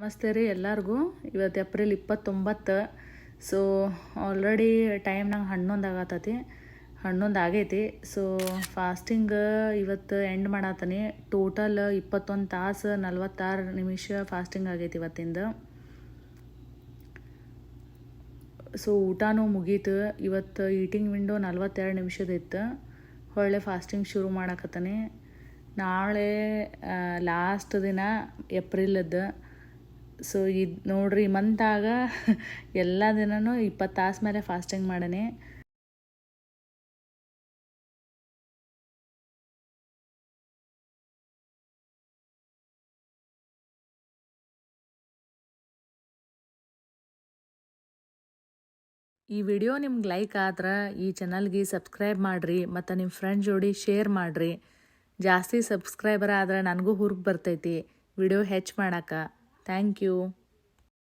ನಮಸ್ತೆ ರೀ ಎಲ್ಲರಿಗೂ. ಇವತ್ತು ಏಪ್ರಿಲ್ 29. ಸೊ ಆಲ್ರೆಡಿ ಟೈಮ್ ನಂಗೆ 11 ಆಗತ್ತೈತಿ, 11 ಆಗೈತಿ. ಸೊ ಫಾಸ್ಟಿಂಗ್ ಇವತ್ತು ಎಂಡ್ ಮಾಡತ್ತೀನಿ. ಟೋಟಲ್ 21 ತಾಸು 46 ನಿಮಿಷ ಫಾಸ್ಟಿಂಗ್ ಆಗೈತಿ ಇವತ್ತಿಂದ. ಸೊ ಊಟನೂ ಮುಗೀತು. ಇವತ್ತು ಈಟಿಂಗ್ ವಿಂಡೋ 42 ನಿಮಿಷದಿತ್ತು. ಹೊಳ್ಳೆ ಫಾಸ್ಟಿಂಗ್ ಶುರು ಮಾಡಕತ್ತೀನಿ. ನಾಳೆ ಲಾಸ್ಟ್ ದಿನ ಏಪ್ರಿಲದ್ದು. ಸೊ ಇದು ನೋಡ್ರಿ, ಮಂತಾಗ ಎಲ್ಲ ದಿನನೂ 20 ತಾಸು ಮೇಲೆ ಫಾಸ್ಟಿಂಗ್ ಮಾಡೀನಿ. ಈ ವಿಡಿಯೋ ನಿಮ್ಗೆ ಲೈಕ್ ಆದ್ರೆ ಈ ಚಾನಲ್ಗೆ ಸಬ್ಸ್ಕ್ರೈಬ್ ಮಾಡಿರಿ ಮತ್ತು ನಿಮ್ಮ ಫ್ರೆಂಡ್ ಜೋಡಿ ಶೇರ್ ಮಾಡಿರಿ. ಜಾಸ್ತಿ ಸಬ್ಸ್ಕ್ರೈಬರ್ ಆದ್ರೆ ನನಗೂ ಹುರುಪು ಬರ್ತೈತಿ ವಿಡಿಯೋ ಹೆಚ್ಚು ಮಾಡೋಕೆ. Thank you.